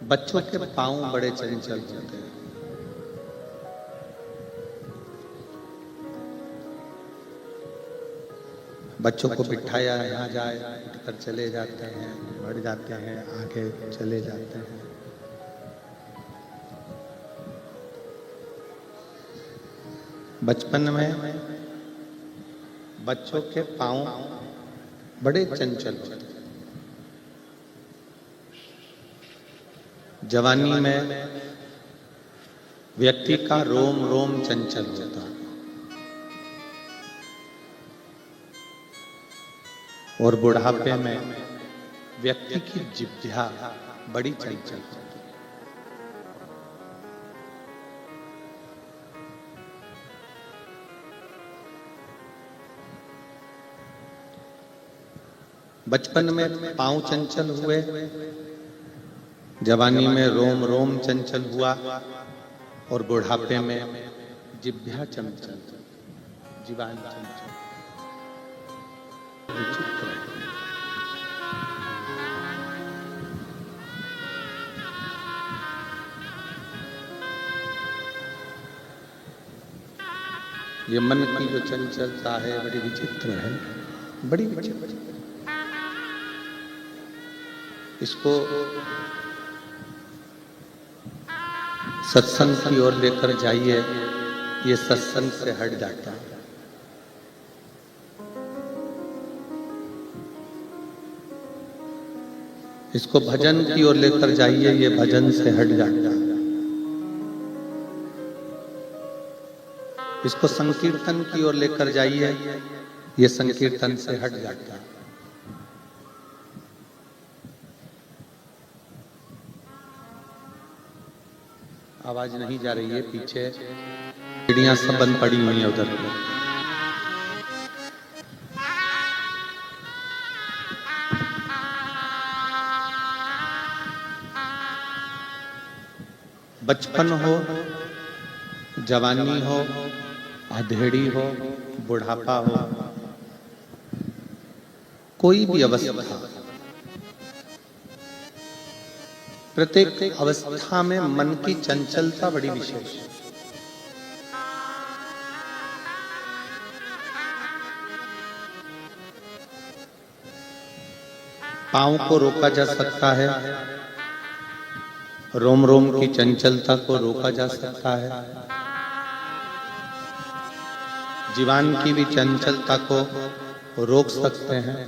बच्चों के पांव बड़े चंचल होते हैं। बच्चों को बिठाया यहाँ जाए, उठकर चले जाते हैं, बढ़ जाते हैं, आगे चले जाते हैं। बचपन में बच्चों के पांव बड़े चंचल होते हैं। जवानी में व्यक्ति का रोम रोम चंचल होता है और बुढ़ापे में व्यक्ति की जिह्वा बड़ी चंचल होती है। बचपन में पांव चंचल हुए, जवानी में रोम रोम चंचल हुआ और बुढ़ापे में जिह्वा चंचल, जीवान चंचल। विचित्र है। ये मन की जो चंचलता है बड़ी विचित्र है, बड़ी विचित्र। इसको सत्संग की ओर लेकर जाइए, ये सत्संग से हट जाता है। इसको भजन की ओर लेकर जाइए, ये भजन से हट जाता है। इसको संकीर्तन की ओर लेकर जाइए, ये संकीर्तन से हट जाता है। आवाज नहीं जा रही है, पीछे सीढ़ियां सब बंद पड़ी हुई है उधर। बचपन हो, जवानी हो, अधेड़ी हो, बुढ़ापा हो, कोई भी अवस्था, प्रत्येक अवस्था में मन की चंचलता बड़ी विशेष है। पांव को रोका जा सकता है, रोम रोम की चंचलता को रोका जा सकता है, जीवान की भी चंचलता को रोक सकते हैं।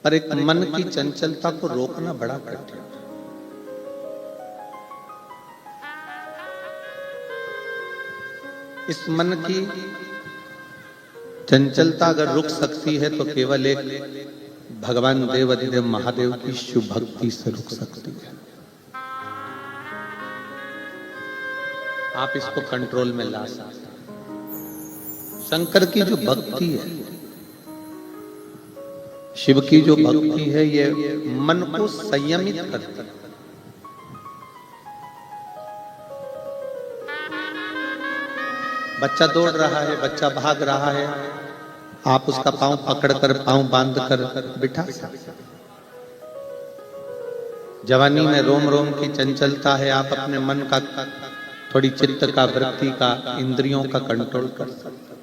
पर एक मन की चंचलता को रोकना बड़ा कठिन है। इस मन की चंचलता अगर रुक सकती है तो केवल एक भगवान देवाधिदेव महादेव की शुभ भक्ति से रुक सकती है। आप इसको कंट्रोल में ला सकते हैं। शंकर की जो भक्ति है, शिव की जो भक्ति है, ये मन को संयमित करती है। बच्चा दौड़ रहा है, बच्चा भाग रहा है, आप उसका पांव पकड़कर, पांव बांधकर बिठा सकते। जवानी में रोम रोम की चंचलता है, आप अपने मन का, थोड़ी चित्त का, वृत्ति का, इंद्रियों का कंट्रोल कर सकते।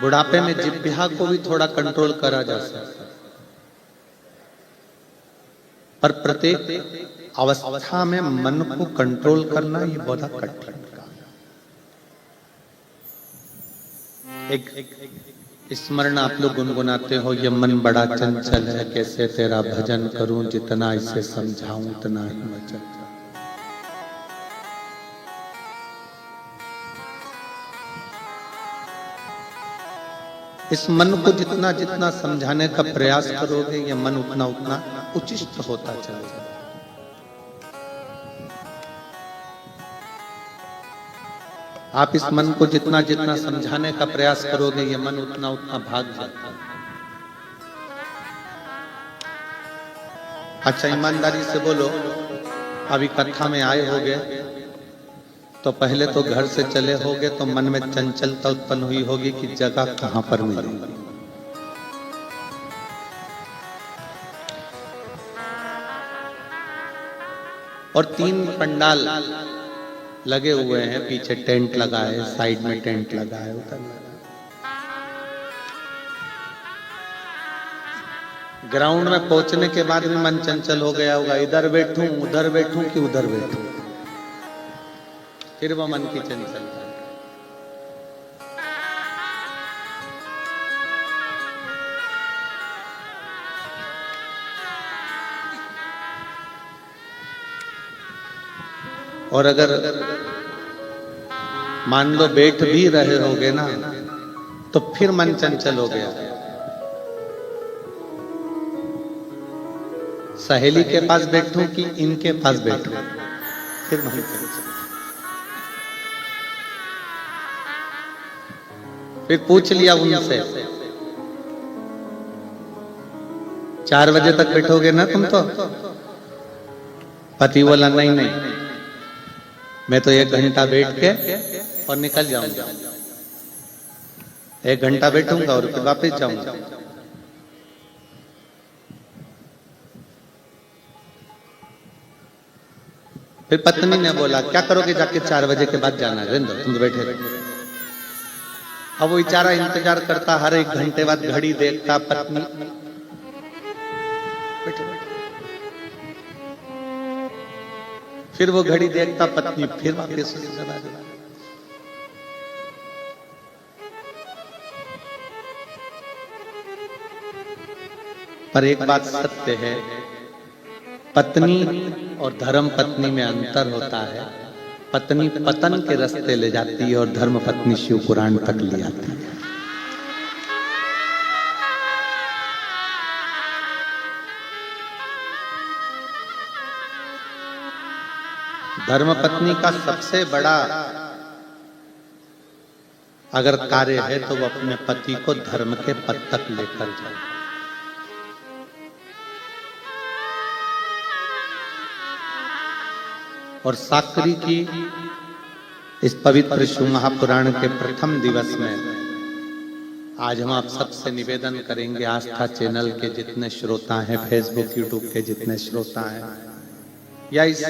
बुढ़ापे में जिह्वा को भी थोड़ा कंट्रोल करा जा सकता है, पर प्रत्येक अवस्था में मन को कंट्रोल करना ये बहुत कठिन काम है। एक स्मरण आप लोग गुनगुनाते हो, ये मन बड़ा चंचल है, कैसे तेरा भजन करूं, जितना इसे समझाऊं उतना ही वचन। इस मन को जितना जितना समझाने का प्रयास करोगे, ये मन उतना उतना उचिष्ट होता चलेगा। आप इस मन को जितना जितना समझाने का प्रयास करोगे, ये मन उतना उतना भाग जाता है। अच्छा ईमानदारी से बोलो, अभी कथा में आए होगे तो पहले तो घर से चले होगे तो मन में चंचलता उत्पन्न हुई होगी कि जगह कहां पर मिलेगी। और 3 पंडाल लगे हुए हैं, पीछे टेंट लगा है, साइड में टेंट लगा है, उधर ग्राउंड में पहुंचने के बाद भी मन चंचल हो गया होगा, इधर बैठूं कि उधर बैठूं, फिर वो मन की चंचलता। और अगर मान लो बैठ भी रहे होगे ना तो फिर मन चंचल हो गया, सहेली के पास बैठूं कि इनके पास बैठूं, फिर मन चंचल। फिर पूछ लिया उनसे 4 बजे तक बैठोगे ना तुम, तो पति बोला नहीं, मैं तो 1 घंटा बैठ के और निकल जाऊंगा, 1 घंटा बैठूंगा और फिर वापस जाऊंगा। फिर पत्नी ने बोला क्या करोगे जाके, 4 बजे के बाद जाना है, रहने दो, तुम तो बैठे रहो। अब वो बेचारा इंतजार करता, हर 1 घंटे बाद घड़ी देखता, पत्नी फिर वो घड़ी देखता, पत्नी फिर वापस चला जाता। पर एक बात सत्य है, पत्नी और धर्म पत्नी में अंतर होता है। पत्नी पतन के रास्ते ले जाती है और धर्म पत्नी शिव पुराण तक ले आती है। धर्म पत्नी का सबसे बड़ा अगर कार्य है तो वो अपने पति को धर्म के पद तक लेकर जाए। और साकरी की इस पवित्र शिव महापुराण के प्रथम दिवस में आज हम आप सबसे निवेदन करेंगे, आस्था चैनल के जितने श्रोता हैं, फेसबुक यूट्यूब के जितने श्रोता हैं, या इस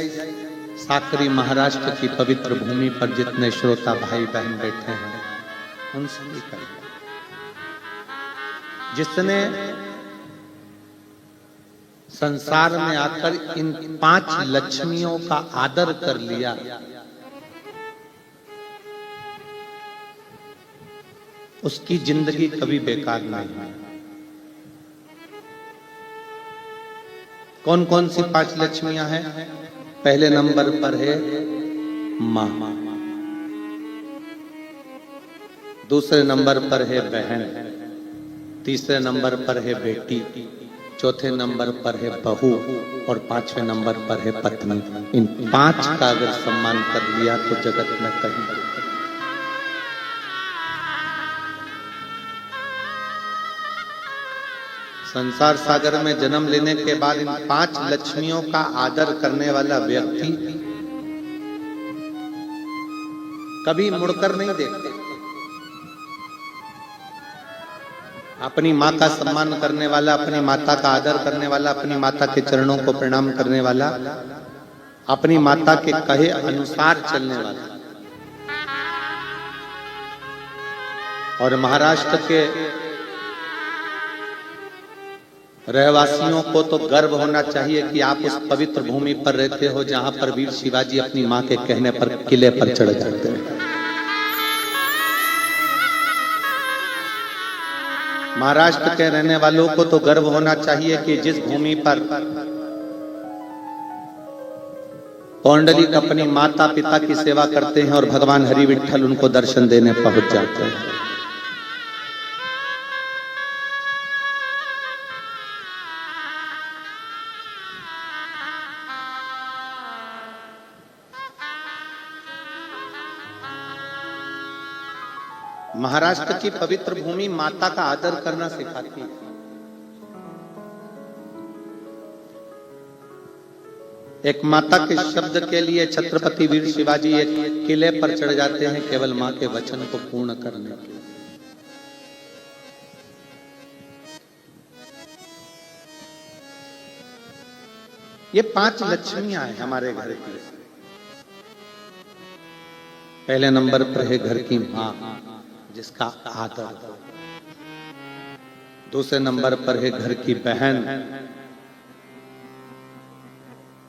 साकरी महाराष्ट्र की पवित्र भूमि पर जितने श्रोता भाई बहन बैठे हैं, उन सभी का जिसने संसार में आकर इन 5 लक्ष्मियों का आदर कर लिया, उसकी जिंदगी कभी बेकार नहीं है। कौन कौन सी 5 लक्ष्मियां हैं? पहले नंबर पर है मां, दूसरे नंबर पर है बहन, तीसरे नंबर पर है बेटी, चौथे नंबर पर है बहू और 5वें नंबर पर है पत्नी। इन 5 का अगर सम्मान कर लिया तो जगत में कहीं संसार सागर में जन्म लेने के बाद इन 5 लक्ष्मियों का आदर करने वाला व्यक्ति कभी मुड़कर नहीं देखते। अपनी माँ का सम्मान करने वाला, अपनी माता का आदर करने वाला, अपनी माता के चरणों को प्रणाम करने वाला, अपनी माता के कहे अनुसार चलने वाला। और महाराष्ट्र के रहवासियों को तो गर्व होना चाहिए कि आप उस पवित्र भूमि पर रहते हो जहां पर वीर शिवाजी अपनी मां के कहने पर किले पर चढ़ जाते हैं। महाराष्ट्र के रहने वालों को तो गर्व होना चाहिए कि जिस भूमि पर पौंडलिक अपनी माता पिता की सेवा करते हैं और भगवान हरि विठ्ठल उनको दर्शन देने पहुंच जाते हैं। महाराष्ट्र की पवित्र भूमि माता का आदर करना सिखाती है। एक माता के शब्द के लिए छत्रपति वीर शिवाजी एक किले पर चढ़ जाते हैं केवल मां के वचन को पूर्ण करने के लिए। ये 5 लक्ष्मियां हैं हमारे घर की। पहले नंबर पर है घर की मां, जिसका आदर। दूसरे नंबर पर है घर की बहन,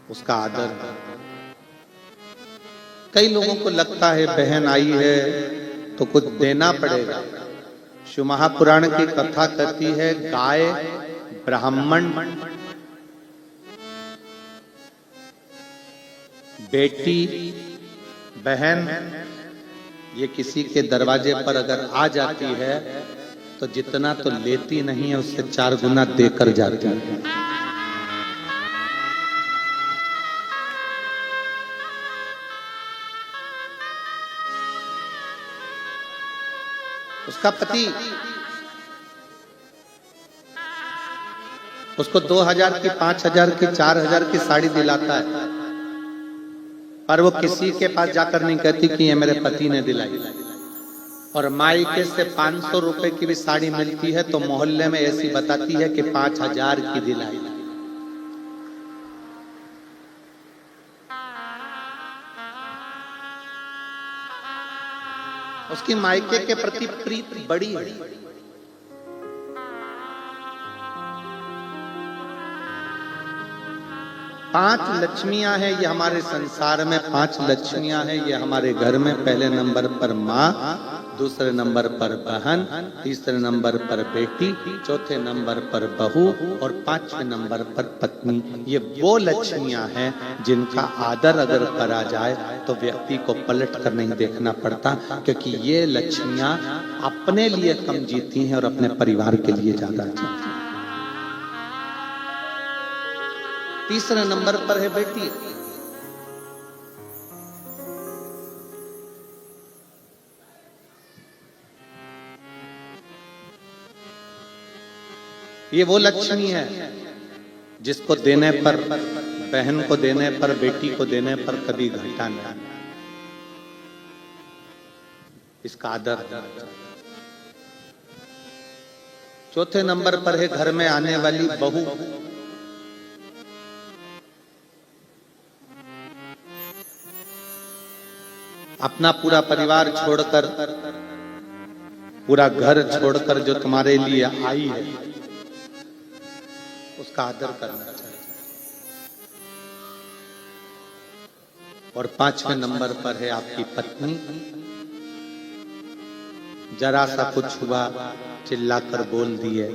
उसका आदर। कई लोगों को लगता है बहन आई है तो कुछ देना पड़ेगा। शिव महापुराण की कथा कहती है गाय, ब्राह्मण, बेटी, बहन ये किसी के दरवाजे पर अगर आ जाती है तो जितना तो लेती नहीं है उससे 4 गुना देकर जाती है। उसका पति उसको 2000 की, 5000 की, 4000 की साड़ी दिलाता है, पर वो किसी के पास जाकर नहीं कहती कि ये मेरे पति ने दिलाई। और मायके से 500 रुपए की भी साड़ी मिलती है तो मोहल्ले में ऐसी बताती है कि 5000 की दिलाई। उसकी मायके के प्रति प्रीत बड़ी है। पांच लक्ष्मियां हैं ये हमारे संसार में, 5 लक्ष्मियां हैं ये हमारे घर में। पहले नंबर पर माँ, दूसरे नंबर पर बहन, तीसरे नंबर पर बेटी, चौथे नंबर पर बहू और 5वें नंबर पर पत्नी। ये वो लक्ष्मियां हैं जिनका आदर अगर करा जाए तो व्यक्ति को पलट कर नहीं देखना पड़ता, क्योंकि ये लक्ष्मियां अपने लिए कम जीती हैं और अपने परिवार के लिए ज्यादा जीती हैं। तीसरे नंबर पर है बेटी। ये वो लक्ष्मी है जिसको देने पर, बहन को देने पर, बेटी को देने पर कभी घाटा नहीं, इसका आदर। चौथे नंबर पर है घर में आने वाली बहू। अपना पूरा परिवार छोड़कर, पूरा घर छोड़कर जो तुम्हारे लिए आई है उसका आदर करना चाहिए। और 5वें नंबर पर है आपकी पत्नी। जरा सा कुछ हुआ चिल्लाकर बोल दिए,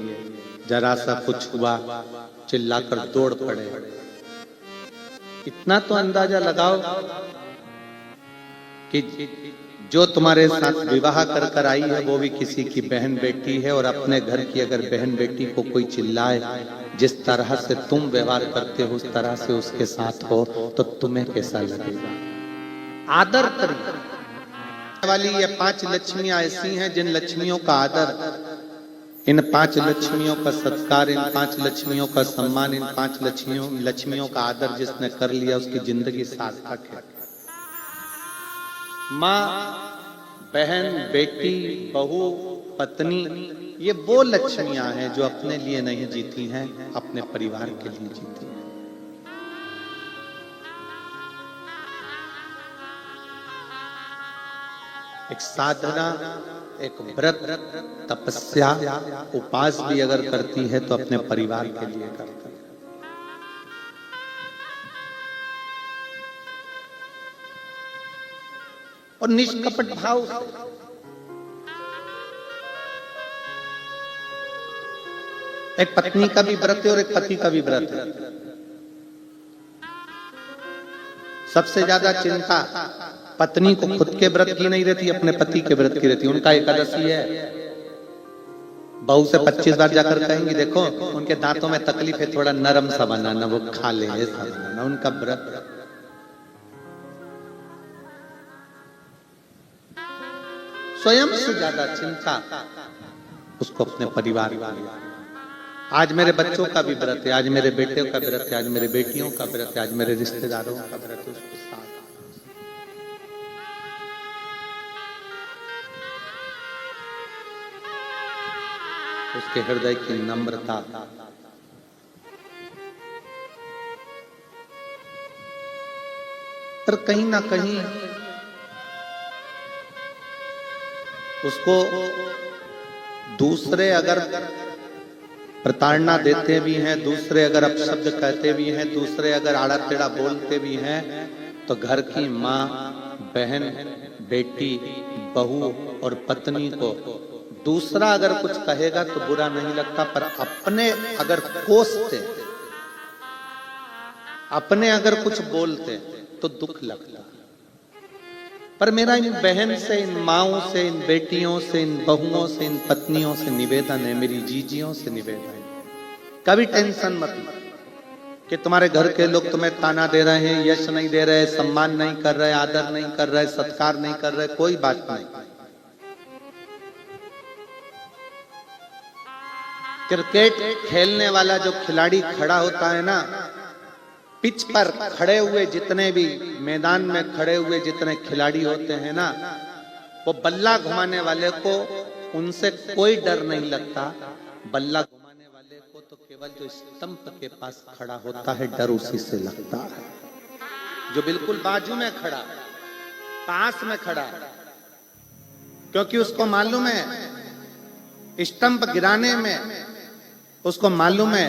जरा सा कुछ हुआ चिल्लाकर दौड़ पड़े। इतना तो अंदाजा लगाओ कि जो तुम्हारे साथ विवाह कर कर आई है वो भी किसी की बहन बेटी है, और अपने घर की अगर बहन बेटी को कोई चिल्लाए, जिस तरह से तुम व्यवहार करते हो उस तरह से उसके साथ हो तो तुम्हें कैसा लगेगा? आदर करिए वाली ये 5 लक्ष्मियां ऐसी हैं जिन लक्ष्मियों का आदर, इन 5 लक्ष्मियों का सत्कार, इन 5 लक्ष्मियों का सम्मान, इन 5 लक्ष्मियों का आदर जिसने कर लिया उसकी जिंदगी सार्थक है। माँ, बहन, बेटी, बहू, पत्नी ये वो लक्ष्मियां हैं जो अपने लिए नहीं जीती हैं, अपने परिवार के लिए जीती हैं। एक साधना, एक व्रत, तपस्या, उपास भी अगर करती है तो अपने परिवार के लिए करती है। और निष्कपट भाव से एक पत्नी का भी व्रत है और एक पति का भी व्रत है। सबसे ज्यादा चिंता पत्नी को खुद के व्रत की नहीं रहती, अपने पति के व्रत की रहती। उनका एकादशी है, बहू से 25 बार जाकर कहेंगी देखो उनके दांतों में तकलीफ है, थोड़ा नरम सा बनाना, वो खा ले, ऐसा बनाना उनका व्रत। स्वयं से ज्यादा चिंता उसको अपने परिवार की। आज मेरे बच्चों का भी व्रत है, आज मेरे बेटे का व्रत है, आज मेरे बेटियों का व्रत है, आज मेरे रिश्तेदारों का व्रत है। उसको साथ उसके हृदय की नम्रता, पर कहीं ना कहीं उसको दूसरे अगर प्रताड़ना देते भी हैं, दूसरे अगर अपशब्द कहते भी हैं, दूसरे अगर आड़ा टेढ़ा बोलते भी हैं, तो घर की माँ, बहन, बेटी, बहू और पत्नी को दूसरा अगर कुछ कहेगा तो बुरा नहीं लगता, पर अपने अगर कोसते, अपने अगर कुछ बोलते तो दुख लगता। पर मेरा इन बहन से, इन माओं से, इन बेटियों से, इन बहुओं से, इन पत्नियों से निवेदन है, मेरी जीजियों से निवेदन है, कभी टेंशन मत लो कि तुम्हारे घर के लोग तुम्हें ताना दे रहे हैं, यश नहीं दे रहे, सम्मान नहीं कर रहे, आदर नहीं कर रहे, सत्कार नहीं कर रहे, कोई बात नहीं। क्रिकेट खेलने वाला जो खिलाड़ी खड़ा होता है ना, पिच पर खड़े हुए जितने भी मैदान में खड़े हुए जितने खिलाड़ी होते हैं ना, वो बल्ला घुमाने वाले को उनसे कोई डर नहीं लगता। बल्ला घुमाने वाले को तो केवल जो स्टंप के पास खड़ा होता है डर उसी से लगता है, जो बिल्कुल बाजू में खड़ा, पास में खड़ा, क्योंकि उसको मालूम है स्टंप गिराने में, उसको मालूम है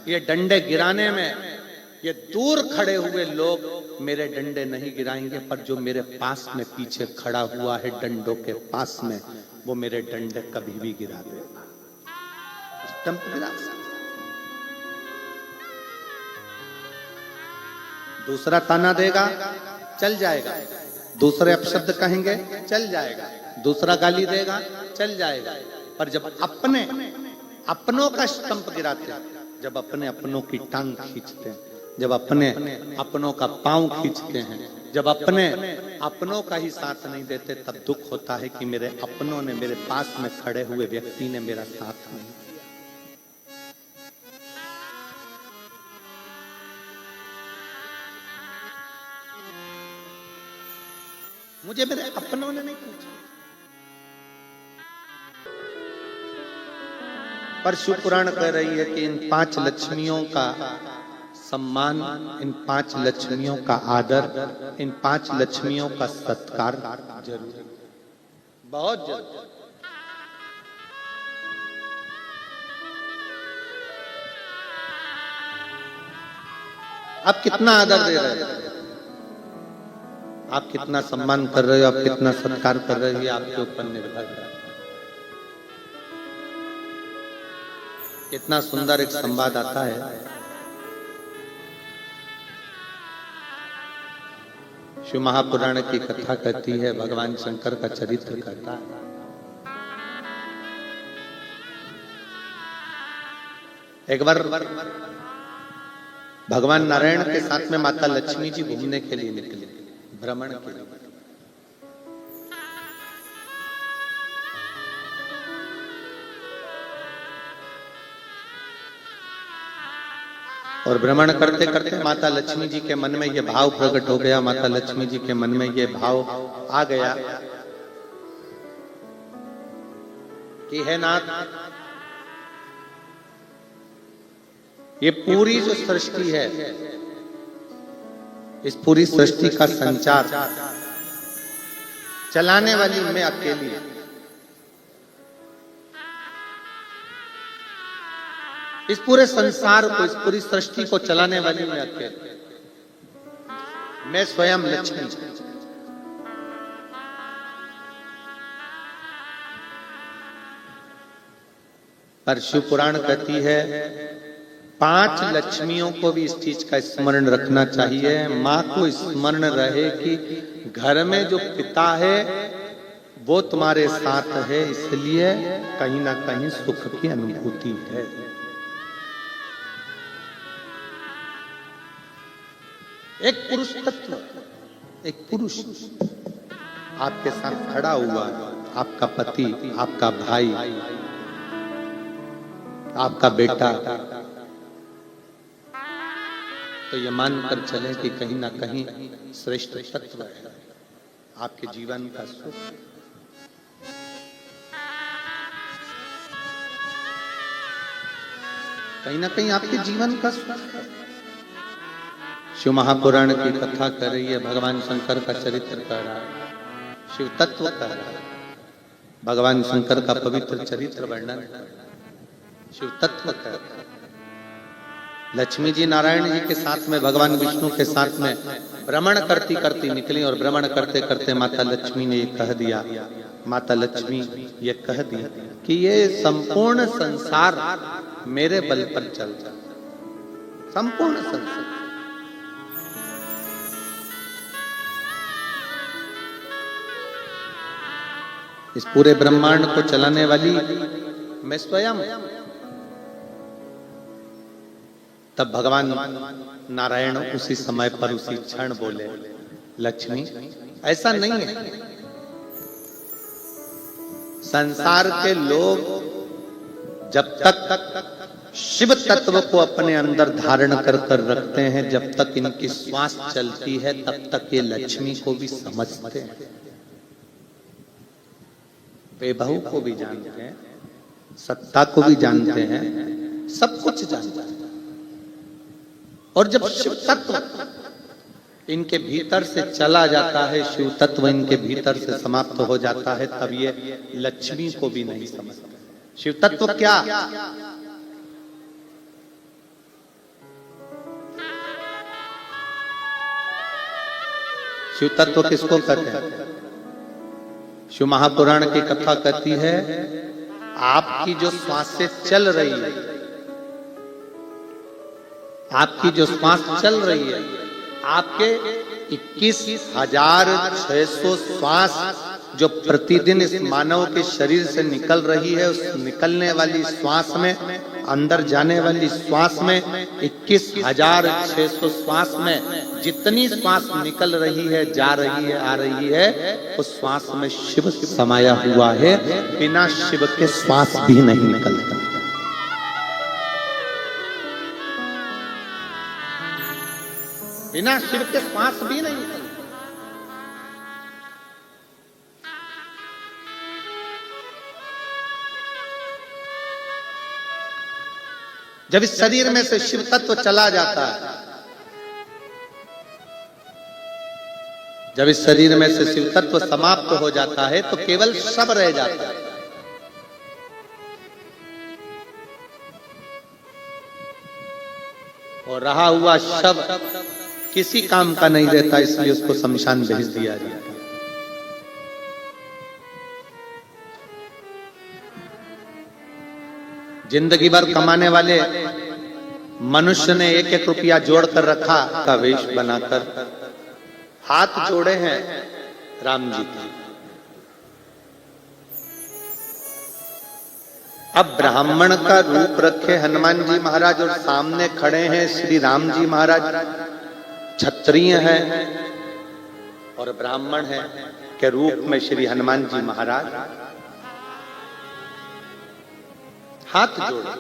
ये डंडे गिराने में ये दूर खड़े हुए लोग मेरे डंडे नहीं गिराएंगे, पर जो मेरे पास में पीछे खड़ा हुआ है डंडों के पास में, वो मेरे डंडे कभी भी गिरा देगा। स्टंप गिरा दूसरा ताना देगा चल जाएगा, दूसरे अपशब्द कहेंगे चल जाएगा, दूसरा गाली देगा चल जाएगा, पर जब अपने अपनों का स्टंप गिराते हैं, जब अपने अपनों की टांग खींचते हैं, जब अपने अपनों का पांव खींचते हैं, जब अपने अपनों का ही साथ नहीं देते, तब दुख होता है कि मेरे अपनों ने, मेरे पास में खड़े हुए व्यक्ति ने मेरा साथ नहीं दिया। मुझे मेरे अपनों ने नहीं पूछा। पर शिव पुराण कह रही है कि इन 5 लक्ष्मियों का सम्मान, इन 5 लक्ष्मियों का आदर, इन 5 लक्ष्मियों का सत्कार जरूरी, बहुत जरूरी। आप कितना आदर दे रहे हो, आप कितना सम्मान कर रहे हो, आप कितना सत्कार कर रहे हो, ये आपके ऊपर निर्भर है। कितना सुंदर एक संवाद आता है, शिव महापुराण की कथा कहती है, भगवान शंकर का चरित्र कहता है। एक बार भगवान नारायण के साथ में माता लक्ष्मी जी घूमने के लिए निकले, भ्रमण के लिए। और भ्रमण करते करते माता लक्ष्मी जी के मन में ये भाव प्रकट हो गया, माता लक्ष्मी जी के मन में ये भाव आ गया कि है नाथ, ये पूरी जो सृष्टि है, इस पूरी सृष्टि का संचार चलाने वाली मैं अकेली हूं। इस पूरे संसार को, इस पूरी सृष्टि को चलाने वाली मैं अकेली, मैं स्वयं लक्ष्मी। पर शिव पुराण कहती है 5 लक्ष्मियों को भी इस चीज का स्मरण रखना चाहिए। माँ को स्मरण रहे कि घर में जो पिता है वो तुम्हारे साथ है, इसलिए कहीं ना कहीं सुख की अनुभूति है। एक पुरुष तत्व, एक पुरुष आपके साथ खड़ा हुआ, आपका पति, आपका भाई, आपका बेटा, तो ये मानकर चले कि कहीं ना कहीं श्रेष्ठ तत्व है आपके जीवन का सुख। कहीं ना कहीं आपके जीवन का सुख है। शिव महापुराण की कथा कर रही है, भगवान शंकर का चरित्र कर रहा है, शिव तत्व कर रहा है, भगवान शंकर का पवित्र चरित्र वर्णन कर रहा है, शिव तत्व कर रहा है। लक्ष्मी जी नारायण जी के साथ में, भगवान विष्णु के साथ में भ्रमण करती करती निकली और भ्रमण करते करते माता लक्ष्मी ने ये कह दिया, माता लक्ष्मी ये कह दिया कि ये संपूर्ण संसार मेरे बल पर चलता, संपूर्ण संसार। इस पूरे ब्रह्मांड को चलाने वाली मैं स्वयं। तब भगवान नारायण उसी समय पर उसी क्षण बोले, लक्ष्मी ऐसा नहीं है, संसार के लोग जब तक शिव तत्व को अपने अंदर धारण कर कर रखते हैं, जब तक इनकी श्वास चलती है तब तक ये लक्ष्मी को भी समझते हैं, बेबहू को भी जानते हैं, सत्ता को भी जानते हैं, सब कुछ जानते हैं। और जब शिव तत्व इनके भीतर से चला जाता है, शिव तत्व इनके भीतर से समाप्त हो जाता है, तब ये लक्ष्मी को भी नहीं समझते। शिव तत्व क्या? शिव तत्व किसको कहते हैं? शिव महापुराण की कथा कहती है, आपकी जो श्वासें चल रही है, आपकी जो श्वास चल रही है, आपके 21,600 श्वास जो प्रतिदिन इस मानव के शरीर से निकल रही है, उस निकलने वाली श्वास में, अंदर जाने वाली श्वास में, 21,600 श्वास में जितनी श्वास निकल रही है, जा रही है, आ रही है, उस श्वास में शिव समाया हुआ है। बिना शिव के श्वास भी नहीं निकलता। बिना शिव के श्वास भी नहीं निकलता। जब इस शरीर में से शिव तत्व चला जाता है, जब इस शरीर में से शिव तत्व समाप्त हो जाता है, तो केवल शव रह जाता है। और रहा हुआ शव किसी काम का नहीं रहता, इसलिए उसको शमशान भेज दिया जाता है। जिंदगी भर कमाने वाले मनुष्य ने 1-1 रुपया जोड़ कर रखा, का वेश बनाकर हाथ जोड़े हैं राम जी की। अब ब्राह्मण का रूप रखे हनुमान जी महाराज और सामने खड़े हैं श्री राम जी महाराज, क्षत्रिय हैं और ब्राह्मण हैं के रूप में श्री हनुमान जी महाराज हाथ जोड़े।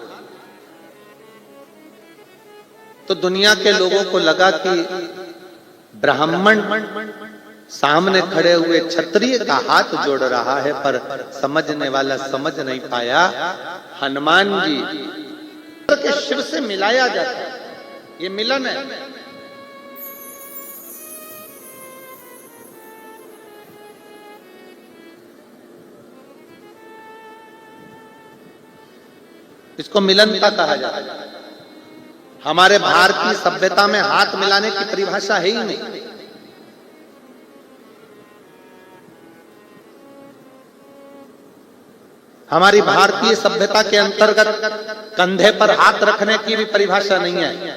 तो दुनिया के लोगों को लगा कि ब्राह्मण सामने खड़े हुए क्षत्रिय का हाथ जोड़ रहा है, पर समझने वाला समझ नहीं पाया, हनुमान जी के शिव से मिलाया जाता है, ये मिलन है। इसको मिलनता कहा जाता है। हमारे भारतीय सभ्यता में हाथ मिलाने की परिभाषा है ही नहीं। हमारी भारतीय सभ्यता के अंतर्गत कंधे पर हाथ रखने की भी परिभाषा नहीं है।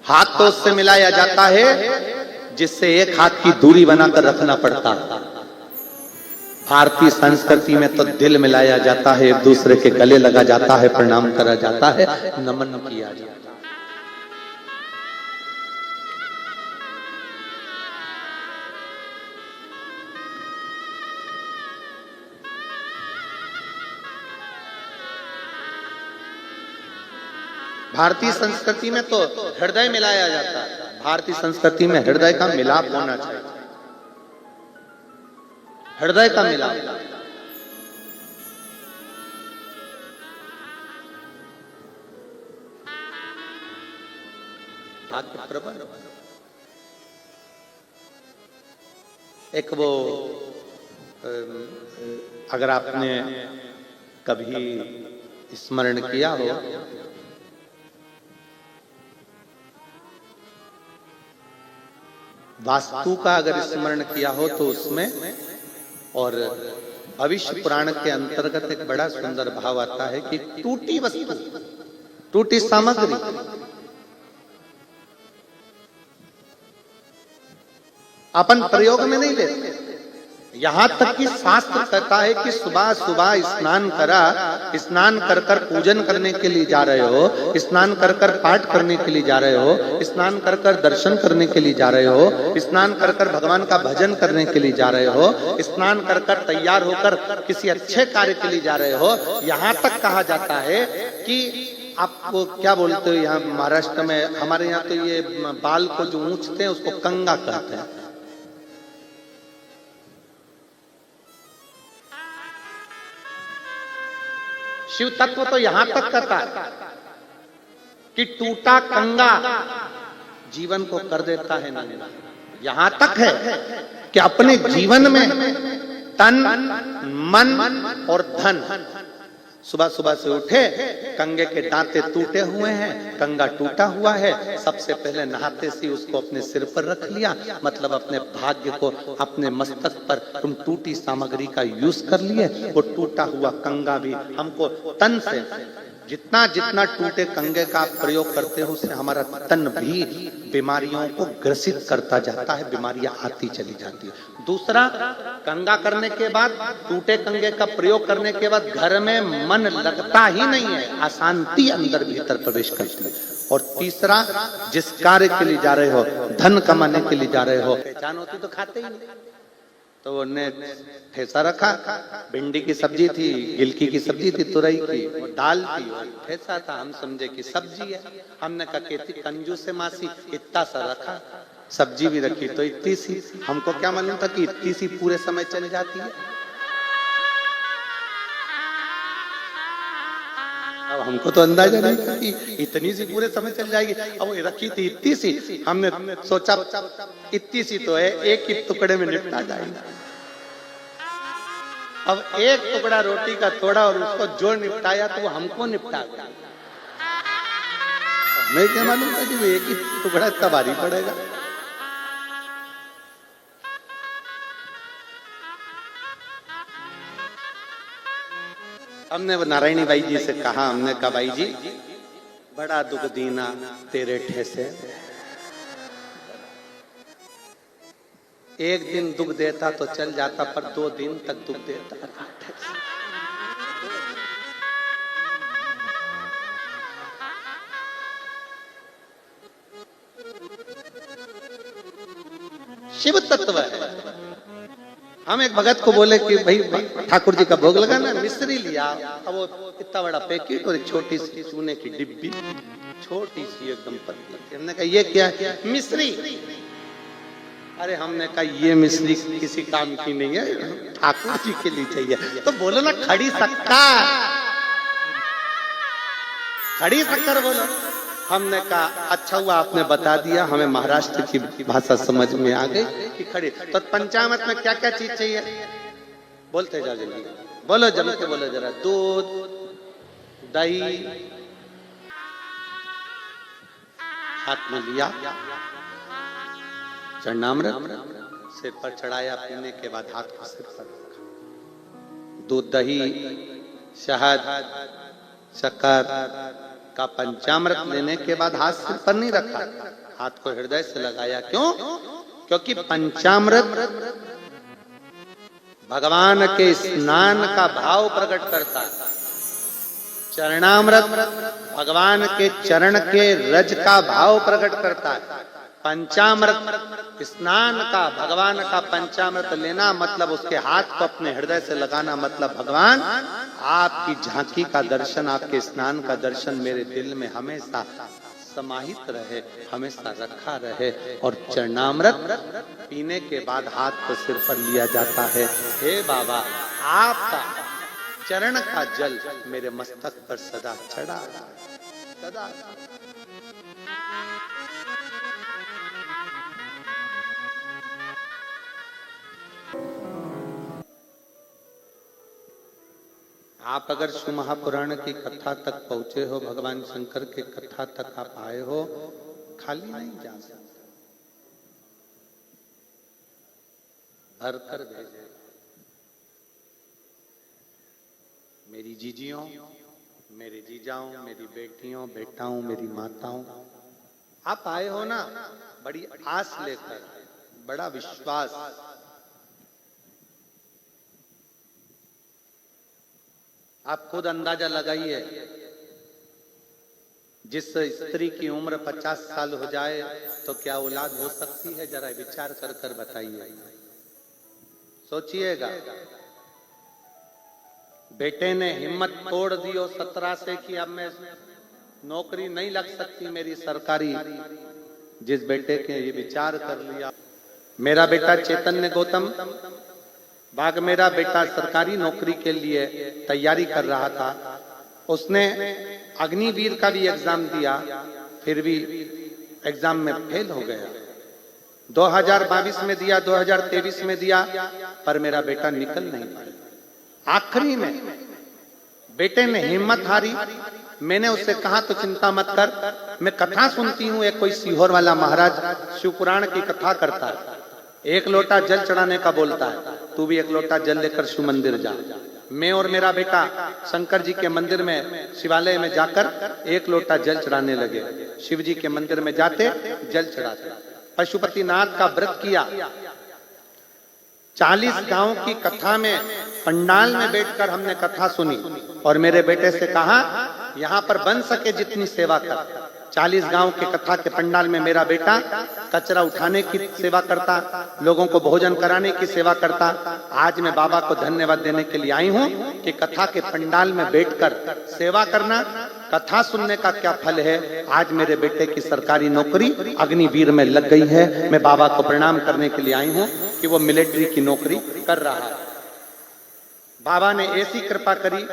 हाथ तो उससे मिलाया जाता है जिससे एक हाथ की दूरी बनाकर रखना पड़ता है। भारतीय संस्कृति में तो दिल मिलाया जाता है, एक दूसरे के गले लगा जाता है, प्रणाम करा जाता है, नमन किया जाता है। भारतीय संस्कृति में तो हृदय मिलाया जाता है, भारतीय संस्कृति में हृदय का मिलाप होना चाहिए, हृदय का मिलाप। एक वो अगर आपने कभी स्मरण किया हो, वास्तु का अगर स्मरण किया हो तो उसमें और भविष्य पुराण के अंतर्गत एक बड़ा सुंदर भाव आता है कि टूटी वस्तु, टूटी सामग्री अपन प्रयोग में नहीं लेते। यहां तक कि शास्त्र कहता है कि सुबह सुबह स्नान करा, स्नान कर कर पूजन करने के लिए जा रहे हो, स्नान कर कर पाठ करने के लिए जा रहे हो, स्नान कर कर दर्शन करने के लिए जा रहे हो, स्नान कर कर भगवान का भजन करने के लिए जा रहे हो, स्नान कर कर तैयार होकर किसी अच्छे कार्य के लिए जा रहे हो। यहां तक कहा जाता है कि आपको क्या बोलते हो, यहाँ महाराष्ट्र में, हमारे यहाँ तो ये बाल को जो ऊंचते हैं उसको कंगा कहते हैं। शिव तत्व तो यहां तक कहता है कि टूटा कंगा जीवन को कर देता है नंगा। यहां तक है कि अपने जीवन में तन, मन और धन, सुबह सुबह से उठे, कंगे के दांते टूटे हुए हैं, कंगा टूटा हुआ है, सबसे पहले नहाते से उसको अपने सिर पर रख लिया, मतलब अपने भाग्य को अपने मस्तक पर तुम टूटी सामग्री का यूज कर लिए। वो टूटा हुआ कंगा भी हमको तन से, जितना जितना टूटे कंगे का आप प्रयोग करते हो उससे हमारा तन भी बीमारियों को ग्रसित करता जाता है, बीमारियां आती चली जाती है। दूसरा, कंगा करने के बाद, टूटे कंगे का प्रयोग करने के बाद घर में मन लगता ही नहीं है, अशांति अंदर भीतर प्रवेश करती है। और तीसरा, जिस कार्य के लिए जा रहे हो, धन कमाने के लिए जा रहे हो, पहचान होती तो खाते ही नहीं। तो उन्हें ठेसा रखा, भिंडी की सब्जी थी, गिलकी की सब्जी थी, तुरई की, दाल थी, ठेसा था, हम समझे कि सब्जी है। हमने कहा कहती कंजूस से मासी, इतना सा रखा, सब्जी भी रखी तो इतनी सी। हमको क्या मालूम था कि इतनी सी पूरे समय चल जाती है। अब हमको तो अंदाजा नहीं था कि इतनी सी पूरे समय चल जाएगी। अब वो रखी थी इतनी सी, हमने सोचा इतनी सी तो है, एक ही टुकड़े में निपटा जाएगा। अब एक टुकड़ा रोटी का थोड़ा और उसको जो निपटाया तो वो हमको निपटा गया। मैं क्या मालूम था कि वो एक ही टुकड़ा इतना भारी पड़ेगा। हमने नारायणी बाई जी से कहा, हमने कहा बाई जी बड़ा दुख दीना तेरे ठेसे, एक दिन दुख देता तो चल जाता, पर 2 दिन तक दुख देता रहा ठेसे। शिव तत्व है। हम एक भगत को बोले कि भाई ठाकुर जी का भोग लगाना, मिश्री लिया। अब वो इतना बड़ा पैकेट और एक छोटी सी चूने की डिब्बी, छोटी सी एकदम पतली। हमने कहा ये क्या है? मिश्री। अरे हमने कहा ये मिश्री किसी काम की नहीं है, ठाकुर जी के लिए चाहिए। तो बोलो ना खड़ी शक्कर, खड़ी शक्कर बोलो। हमने कहा अच्छा हुआ आपने बता दिया, हमें महाराष्ट्र की भाषा समझ में आ गई कि खड़ी। तो पंचामृत में क्या क्या चीज चाहिए? बोलते जाओ जल्दी, बोलो जम के बोलो जरा। दूध, दही, हाथ में लिया, चरणामृत सिर पर चढ़ाया, पीने के बाद हाथ को सिर पर रखा। दूध, दही, शहद, शक्कर का पंचामृत लेने के बाद हाथ सिर पर नहीं रखा, हाथ को हृदय से लगाया। क्यों? क्योंकि पंचामृत भगवान के स्नान का भाव प्रकट करता है, चरणामृत भगवान के चरण के रज का भाव प्रकट करता है। पंचामृत स्नान का, भगवान का पंचामृत लेना मतलब उसके हाथ को अपने हृदय से लगाना, मतलब भगवान आपकी झांकी का दर्शन, आपके स्नान का दर्शन मेरे दिल में हमेशा समाहित रहे, हमेशा रखा रहे। और चरणामृत पीने के बाद हाथ को सिर पर लिया जाता है। हे बाबा, आपका चरण का जल मेरे मस्तक पर सदा चढ़ा, सदा। आप अगर शिव महापुराण की कथा तक पहुंचे हो, भगवान शंकर के कथा तक आप आए हो, खाली नहीं जा सकते, भर कर भेजे। मेरी जीजियों, मेरे जीजाओं, मेरी बेटियों, बेटाओं, मेरी माताओं, आप आए हो ना बड़ी आस लेकर, बड़ा विश्वास। आप खुद अंदाजा लगाइए, जिस स्त्री की उम्र 50 साल हो जाए तो क्या औलाद हो सकती है? जरा विचार कर कर बताइए, सोचिएगा। बेटे ने हिम्मत तोड़ दी हो 17 से कि अब मैं नौकरी नहीं लग सकती मेरी सरकारी। जिस बेटे के ये विचार कर लिया, मेरा बेटा चैतन्य गौतम बाग, मेरा बेटा सरकारी नौकरी के लिए तैयारी कर रहा था। उसने अग्निवीर का भी एग्जाम दिया, फिर भी एग्जाम में फेल हो गया। 2022 में दिया, 2023 में दिया, पर मेरा बेटा निकल नहीं पाया। आखिरी में बेटे ने हिम्मत हारी। मैंने उससे कहा तो चिंता मत कर, मैं कथा सुनती हूँ, एक कोई सीहोर वाला महाराज शिवपुराण की कथा करता है, एक लोटा जल चढ़ाने का बोलता है, तू भी एक लोटा जल लेकर शिव मंदिर जा। मैं और मेरा बेटा शंकर जी के मंदिर में, शिवालय में जाकर एक लोटा जल चढ़ाने लगे। शिव जी के मंदिर में जाते, जल चढ़ाते, पशुपतिनाथ का व्रत किया। 40 गांव की कथा में पंडाल में बैठकर हमने कथा सुनी और मेरे बेटे से कहा, यहाँ पर बन सके जितनी सेवा कर। 40 गांव के कथा के पंडाल में मेरा बेटा कचरा उठाने की सेवा करता, लोगों को भोजन कराने की सेवा करता। आज मैं बाबा को धन्यवाद देने के लिए आई हूँ कि कथा के पंडाल में बैठकर सेवा करना, कथा सुनने का क्या फल है। आज मेरे बेटे की सरकारी नौकरी अग्निवीर में लग गई है। मैं बाबा को प्रणाम करने के लिए आई हूँ कि वो मिलिट्री की नौकरी कर रहा है। बाबा ने ऐसी कृपा करी,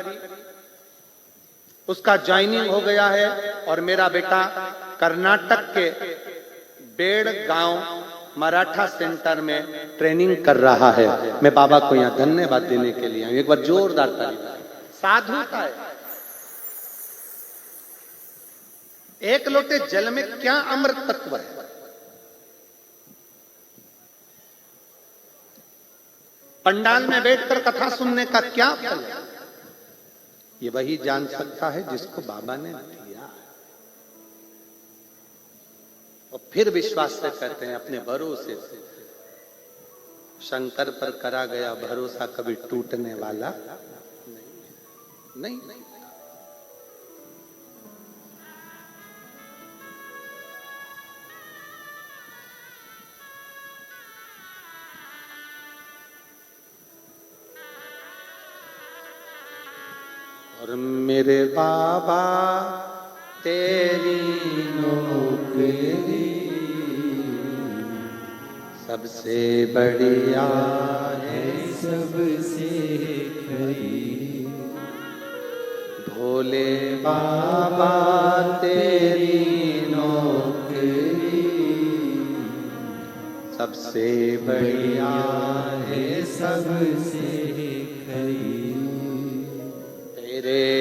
उसका ज्वाइनिंग हो गया है और मेरा बेटा कर्नाटक के बेड़गांव मराठा सेंटर में ट्रेनिंग कर रहा है। मैं बाबा को यहाँ धन्यवाद देने के लिए आया। एक बार जोरदार ताली। साधु का है, एक लोटे जल में क्या अमृत तत्व है। पंडाल में बैठकर कथा सुनने का क्या फल है, ये वही जान सकता है जिसको बाबा ने दिया। और फिर विश्वास से कहते हैं, अपने भरोसे से। शंकर पर करा गया भरोसा कभी टूटने वाला नहीं, नहीं। और मेरे बाबा तेरी नौकरी सबसे बढ़िया है, सबसे खरी। भोले बाबा तेरी नौकरी सबसे बढ़िया है, सबसे खरी। तेरे